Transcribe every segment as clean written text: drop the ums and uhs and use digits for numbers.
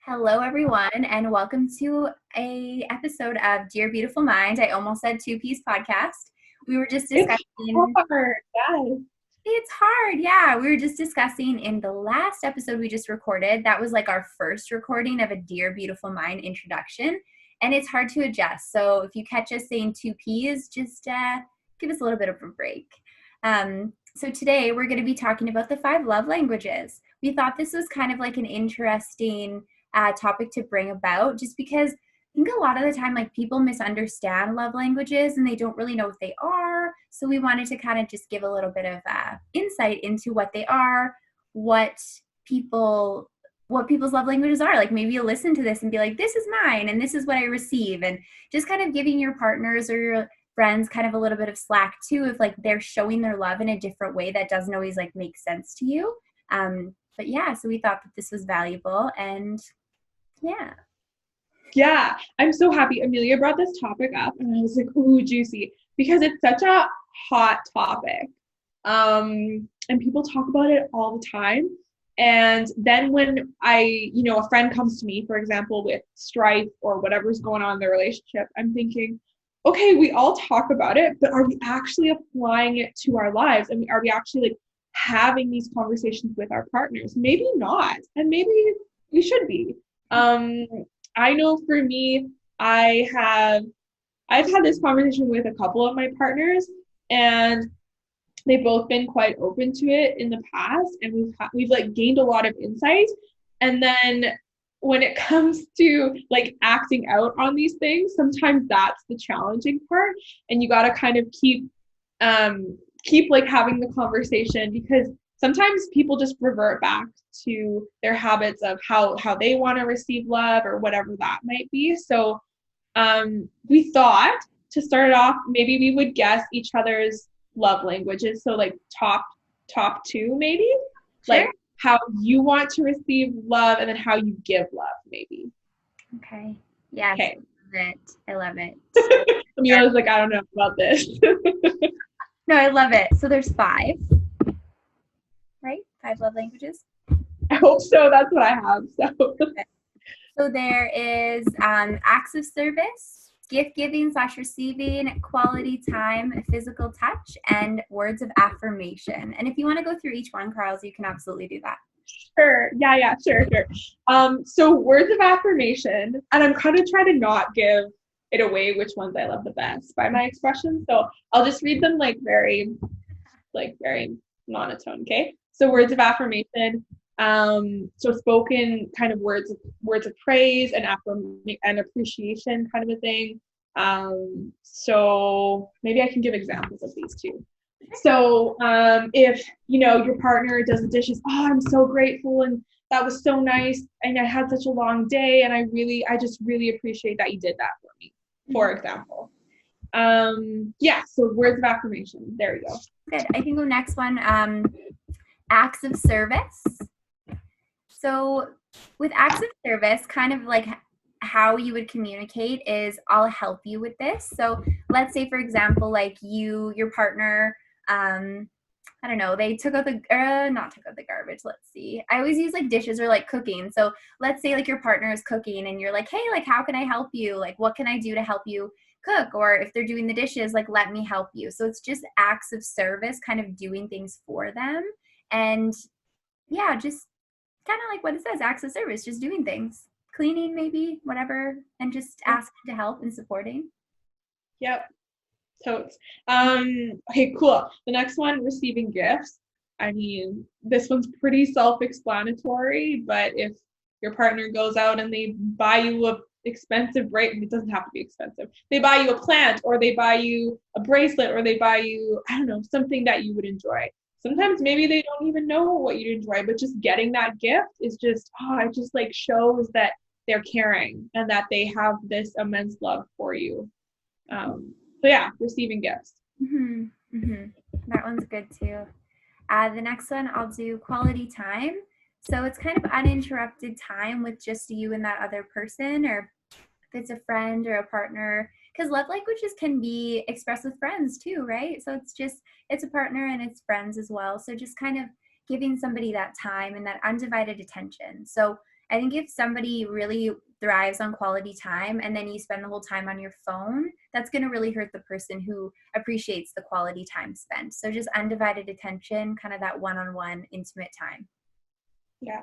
Hello, everyone, and welcome to a episode of Dear Beautiful Mind. I almost said Two Piece Podcast. We were just It's discussing. hard, yes. It's hard, yeah. We were just discussing in the last episode we just recorded. That was like our first recording of a Dear Beautiful Mind introduction, and it's hard to adjust. So if you catch us saying two P's, just give us a little bit of a break. So today we're going to be talking about the five love languages. We thought this was kind of like an interesting topic to bring about, just because I think a lot of the time, like, people misunderstand love languages and they don't really know what they are. So we wanted to kind of just give a little bit of insight into what they are, what people what people's love languages are. Like, maybe you'll listen to this and be like, this is mine and this is what I receive, and just kind of giving your partners or your friends kind of a little bit of slack too, if like they're showing their love in a different way that doesn't always like make sense to you. But yeah, so we thought that this was valuable, and yeah. Yeah, I'm so happy Amelia brought this topic up and I was like, ooh, juicy, because it's such a hot topic. And people talk about it all the time. And then when a friend comes to me, for example, with strife or whatever's going on in their relationship, I'm thinking, okay, we all talk about it, but are we actually applying it to our lives? And are we actually like having these conversations with our partners? Maybe not. And maybe we should be. Um, I know for me, I've had this conversation with a couple of my partners, and they've both been quite open to it in the past, and we've like gained a lot of insight. And then when it comes to like acting out on these things, sometimes that's the challenging part, and you got to kind of keep like having the conversation, because sometimes people just revert back to their habits of how they want to receive love or whatever that might be. So we thought to start it off, maybe we would guess each other's love languages. So like top two, maybe. Sure. Like how you want to receive love and then how you give love, maybe. Okay. Yes. Okay. I love it. I was like, I don't know about this. No, I love it. So there's five, right? Five love languages. I hope so. That's what I have. So Okay. So there is acts of service, gift giving / receiving, quality time, physical touch, and words of affirmation. And if you want to go through each one, Carls, you can absolutely do that. sure. Yeah, sure. So words of affirmation, and I'm kind of trying to not give it away which ones I love the best by my expression. So I'll just read them very monotone. Okay. So words of affirmation. So spoken kind of words of praise and appreciation kind of a thing. So maybe I can give examples of these two. So if your partner does the dishes, oh, I'm so grateful and that was so nice and I had such a long day and I just really appreciate that you did that for me, for example. So words of affirmation. There you go. Good. I think the next one, acts of service. So with acts of service, kind of like how you would communicate is, I'll help you with this. So let's say, for example, like your partner, I don't know, they not took out the garbage. Let's see. I always use like dishes or like cooking. So let's say like your partner is cooking and you're like, hey, like, how can I help you? Like, what can I do to help you cook? Or if they're doing the dishes, like, let me help you. So it's just acts of service, kind of doing things for them. And yeah, just kind of like what it says, acts of service, just doing things, cleaning, maybe, whatever, and just asking to help and supporting. Yep. Totes. Okay, cool. The next one, receiving gifts. I mean, this one's pretty self-explanatory, but if your partner goes out and they buy you a expensive it doesn't have to be expensive. They buy you a plant, or they buy you a bracelet, or they buy you, I don't know, something that you would enjoy. Sometimes maybe they don't even know what you'd enjoy, but just getting that gift is just, it just like shows that they're caring and that they have this immense love for you. So yeah, receiving gifts. That one's good too. The next one, I'll do quality time. So it's kind of uninterrupted time with just you and that other person, or if it's a friend or a partner, because love languages can be expressed with friends too, right? So it's a partner and it's friends as well. So just kind of giving somebody that time and that undivided attention. So I think if somebody really thrives on quality time and then you spend the whole time on your phone, that's going to really hurt the person who appreciates the quality time spent. So just undivided attention, kind of that one-on-one intimate time. Yeah.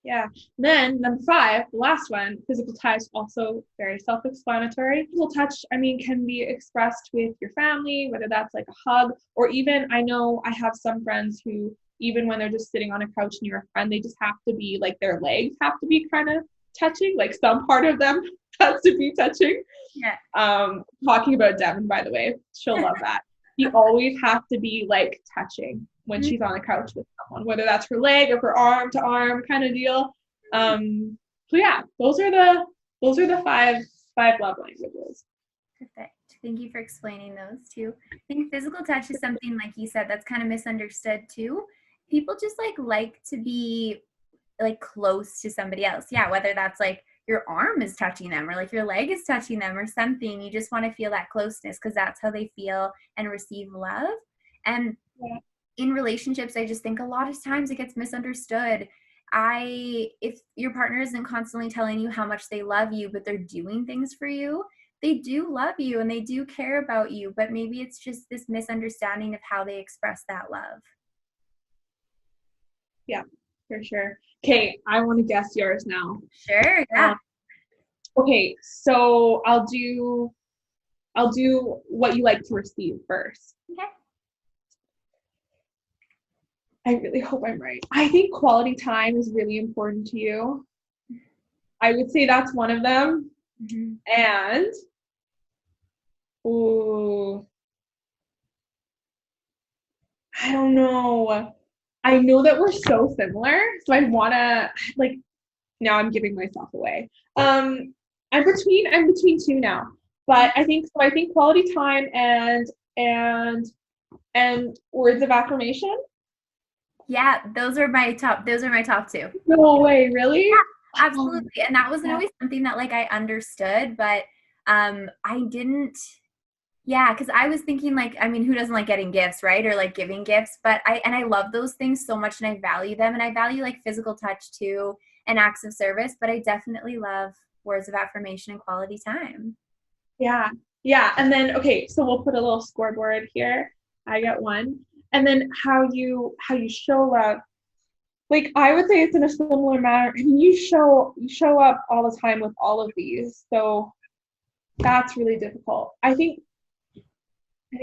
Yeah. Then number 5, the last one, physical touch, also very self-explanatory. Physical touch, I mean, can be expressed with your family, whether that's like a hug, or even I know I have some friends who, even when they're just sitting on a couch near a friend, they just have to be like their legs have to be kind of touching, like some part of them has to be touching. Yeah. Talking about Devin, by the way, she'll love that. You always have to be like touching when she's on the couch with someone, whether that's her leg or her arm to arm kind of deal. So yeah, those are the five love languages. Perfect. Thank you for explaining those too. I think physical touch is something, like you said, that's kind of misunderstood too. People just like to be like close to somebody else. Yeah, whether that's like your arm is touching them or like your leg is touching them or something. You just want to feel that closeness because that's how they feel and receive love. And Yeah. in relationships, I just think a lot of times it gets misunderstood. If your partner isn't constantly telling you how much they love you, but they're doing things for you, they do love you and they do care about you, but maybe it's just this misunderstanding of how they express that love. Yeah, for sure. Okay, I want to guess yours now. Sure, yeah. Okay, so I'll do what you like to receive first. Okay. I really hope I'm right. I think quality time is really important to you. I would say that's one of them. Mm-hmm. And ooh, I don't know. I know that we're so similar, so I wanna like now I'm giving myself away. I'm between two now. But I think quality time and words of affirmation. Yeah, those are my top two. No way, really? Yeah, absolutely. And that wasn't Yeah. always something that like I understood, but I didn't. Yeah, because I was thinking like, I mean, who doesn't like getting gifts, right? Or like giving gifts, but I love those things so much and I value them and I value like physical touch too and acts of service, but I definitely love words of affirmation and quality time. Yeah. Yeah. And then okay, so we'll put a little scoreboard here. I get one. And then how you show love. Like I would say it's in a similar manner. I mean you show up all the time with all of these. So that's really difficult. I think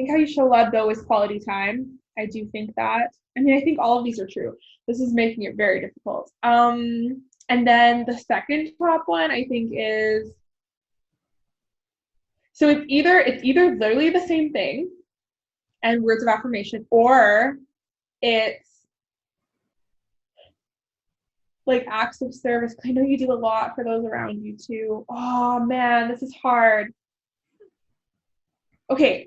how you show love though is quality time. I do think that. I mean, I think all of these are true. This is making it very difficult. And then the second top one I think is so it's either literally the same thing and words of affirmation, or it's like acts of service. I know you do a lot for those around you too. Oh man, this is hard. Okay,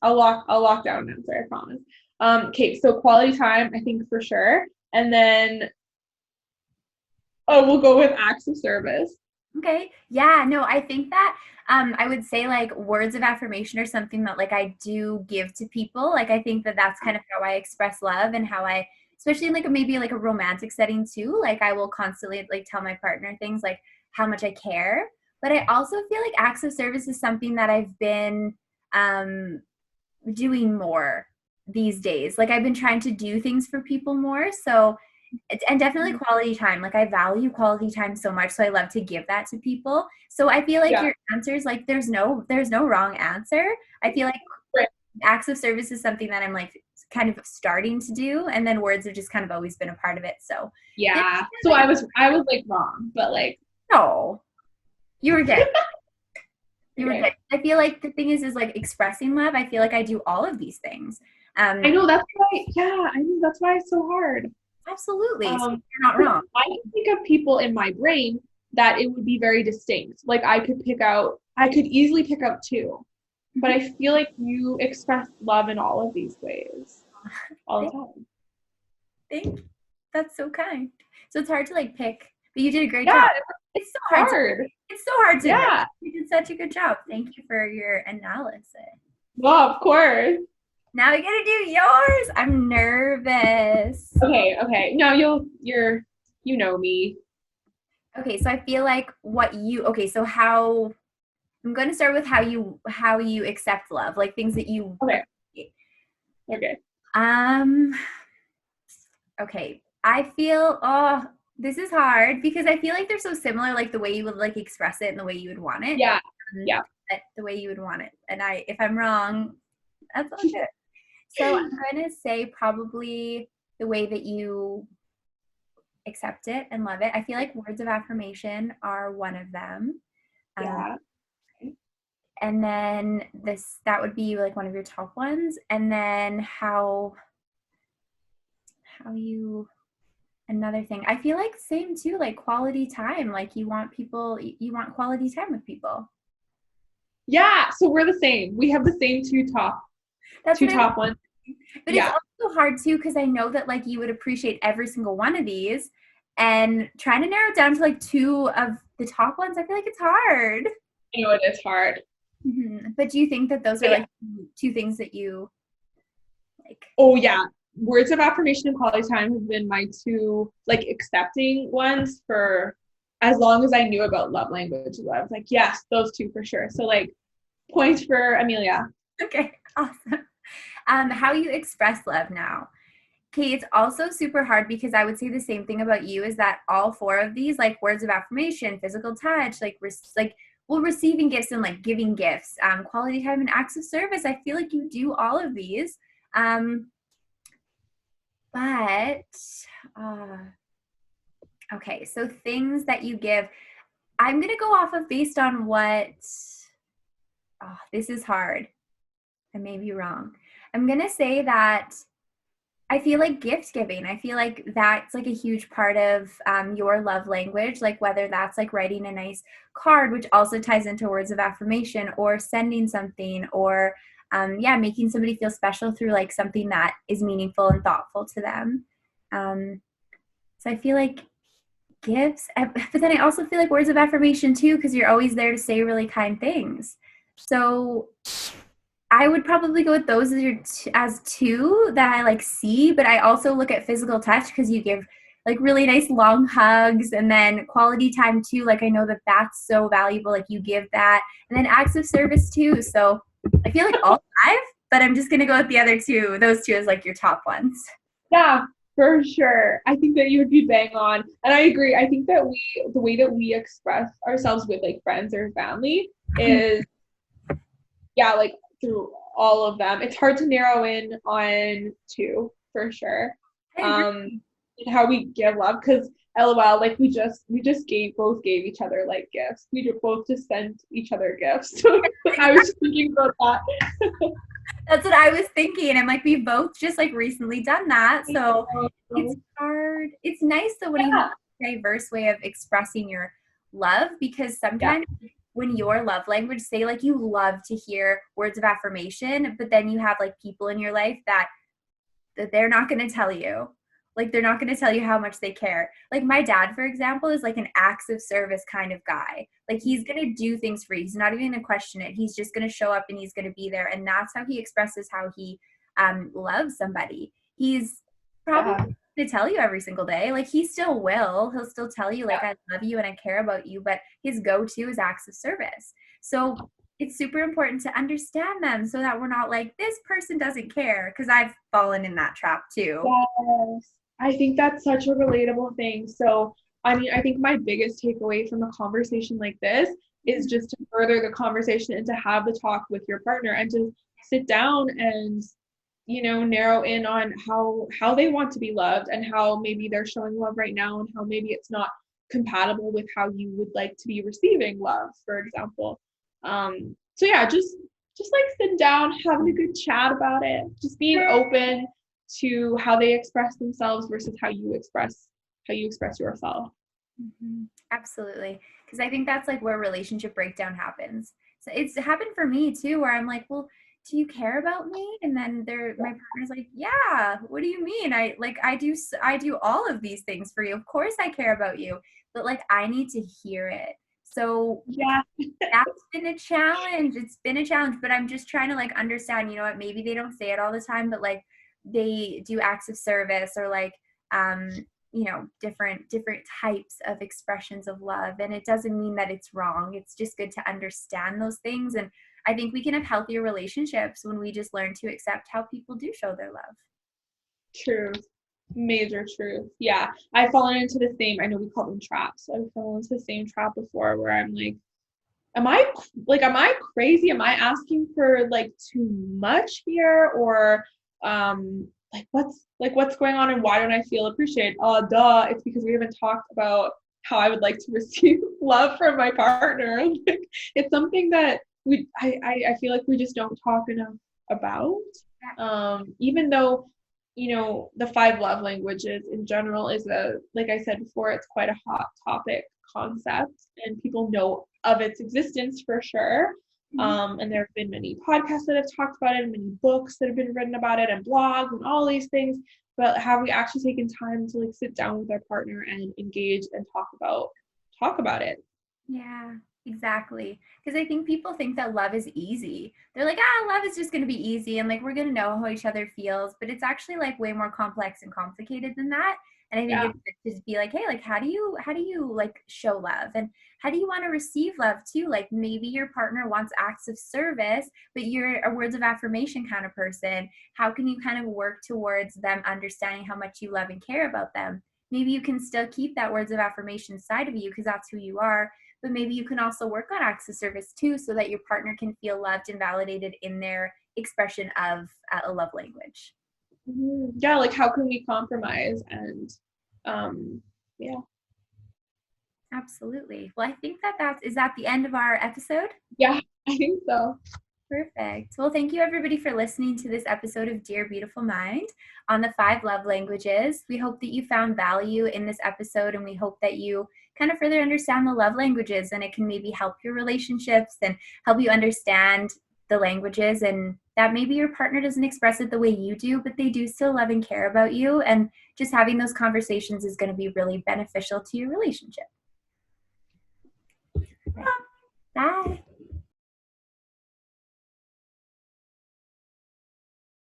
I'll lock down an answer, I promise. Okay, so quality time, I think for sure. And then we'll go with acts of service. Okay. Yeah, no, I think that I would say like words of affirmation are something that like I do give to people. Like I think that that's kind of how I express love and how I, especially in like maybe like a romantic setting too, like I will constantly like tell my partner things like how much I care. But I also feel like acts of service is something that I've been um doing more these days. Like I've been trying to do things for people more. So and definitely quality time. Like I value quality time so much, so I love to give that to people. So I feel like Yeah. your answers, like there's no wrong answer. I feel like Right. acts of service is something that I'm like kind of starting to do, and then words have just kind of always been a part of it. So Yeah. So I was like wrong, but like no, you were good. You were okay. good. I feel like the thing is like expressing love. I feel like I do all of these things. I know that's why, yeah, I know that's why it's so hard. Absolutely. So Um, you're not wrong. I can think of people in my brain that it would be very distinct. Like I could easily pick out two, but I feel like you express love in all of these ways all the time. Thank you. That's so kind. So it's hard to like pick, but you did a great Yeah, job. It's so hard to hard. it's so hard to know. Yeah. You did such a good job. Thank you for your analysis. Well, of course. Now I gotta do yours. I'm nervous. Okay. No, you know me. Okay, so I feel like so how I'm going to start with how you accept love, like things that you Okay. appreciate. Okay. Um okay. I feel this is hard because I feel like they're so similar, like the way you would like express it and the way you would want it. Yeah. um, Yeah. the way you would want it. And if I'm wrong, that's all good. So I'm going to say probably the way that you accept it and love it. I feel like words of affirmation are one of them. Um, Yeah. and then that would be like one of your top ones. And then how you another thing. I feel like same too, like quality time. Like you want quality time with people. Yeah. So we're the same. We have the same That's two what top ones. but it's Yeah. also hard too because I know that like you would appreciate every single one of these, and trying to narrow it down to like two of the top ones, I feel like it's hard. I know it is hard. But do you think that those are But yeah. like two things that you like? Oh yeah. Words of affirmation and quality time have been my two like accepting ones for as long as I knew about love languages. I was like, yes, those two for sure. So like points for Amelia. Okay, awesome. How you express love now. Okay, it's also super hard because I would say the same thing about you is that all four of these, like words of affirmation, physical touch, receiving gifts and like giving gifts, quality time and acts of service. I feel like you do all of these. Um, but uh, okay, so things that you give, I'm gonna go off of based on what. Oh, this is hard. I may be wrong. I'm gonna say that I feel like gift giving. I feel like that's like a huge part of your love language, like whether that's like writing a nice card, which also ties into words of affirmation, or sending something, or yeah, making somebody feel special through like something that is meaningful and thoughtful to them. Um, so I feel like gifts, but then I also feel like words of affirmation too, because you're always there to say really kind things. So I would probably go with those as two that I like see, but I also look at physical touch because you give like really nice long hugs, and then quality time too. Like I know that that's so valuable. Like you give that, and then acts of service too. So I feel like all five, but I'm just gonna go with the other two. Those two as like your top ones. Yeah, for sure. I think that you would be bang on. And I agree. I think that the way that we express ourselves with like friends or family is, yeah, like through all of them. It's hard to narrow in on two for sure. I agree. And how we give love because LOL, like we just both gave each other like gifts. We both just sent each other gifts. I was just thinking about that. That's what I was thinking. I'm like, we've both just like recently done that. So it's hard. It's nice though when you have Yeah, a diverse way of expressing your love, because yeah, sometimes when your love language, say like you love to hear words of affirmation, but then you have like people in your life that they're not going to tell you. Like they're not going to tell you how much they care. Like my dad, for example, is like an acts of service kind of guy. Like he's going to do things for you. He's not even going to question it. He's just going to show up and he's going to be there. And that's how he expresses how he loves somebody. He's probably yeah. going to tell you every single day. Like he still will. He'll still tell you like Yeah. I love you and I care about you. But his go-to is acts of service. So it's super important to understand them so that we're not like this person doesn't care, because I've fallen in that trap too. Yes. I think that's such a relatable thing. So, I mean, I think my biggest takeaway from a conversation like this is just to further the conversation and to have the talk with your partner and to sit down and, narrow in on how they want to be loved and how maybe they're showing love right now and how maybe it's not compatible with how you would like to be receiving love, for example. So yeah, just like sitting down, having a good chat about it, just being open to how they express themselves versus how you express yourself. Absolutely. Because I think that's like where relationship breakdown happens. So it's happened for me too, where I'm like, well, do you care about me? And then my partner's like, yeah, what do you mean? I do all of these things for you. Of course I care about you, but like, I need to hear it. So Yeah. that's been a challenge. It's been a challenge, but I'm just trying to like understand, you know what, maybe they don't say it all the time, but like they do acts of service, or like, um, different types of expressions of love. And it doesn't mean that it's wrong. It's just good to understand those things. And I think we can have healthier relationships when we just learn to accept how people do show their love. Truth. Major truth. Yeah. I've fallen into the same, I know we call them traps. I've fallen into the same trap before where I'm like, am I crazy? Am I asking for like too much here? Or what's going on and why don't I feel appreciated? Duh. It's because we haven't talked about how I would like to receive love from my partner. Like, it's something that I feel like we just don't talk enough about. Even though, the 5 love languages in general is like I said before, it's quite a hot topic concept and people know of its existence for sure. And there have been many podcasts that have talked about it and many books that have been written about it and blogs and all these things. But have we actually taken time to like sit down with our partner and engage and talk about it? Yeah, exactly. Because I think people think that love is easy. They're like, love is just going to be easy and like we're going to know how each other feels. But it's actually like way more complex and complicated than that. And I think it's good to just be like, hey, like how do you like show love, and how do you want to receive love too? Like maybe your partner wants acts of service, but you're a words of affirmation kind of person. How can you kind of work towards them understanding how much you love and care about them? Maybe you can still keep that words of affirmation side of you because that's who you are, but maybe you can also work on acts of service too, so that your partner can feel loved and validated in their expression of a love language. Yeah, like how can we compromise? And yeah. Absolutely. Well, I think is that the end of our episode? Yeah, I think so. Perfect. Well, thank you everybody for listening to this episode of Dear Beautiful Mind on the 5 love languages. We hope that you found value in this episode, and we hope that you kind of further understand the love languages, and it can maybe help your relationships and help you understand the languages, and that maybe your partner doesn't express it the way you do, but they do still love and care about you. And just having those conversations is going to be really beneficial to your relationship.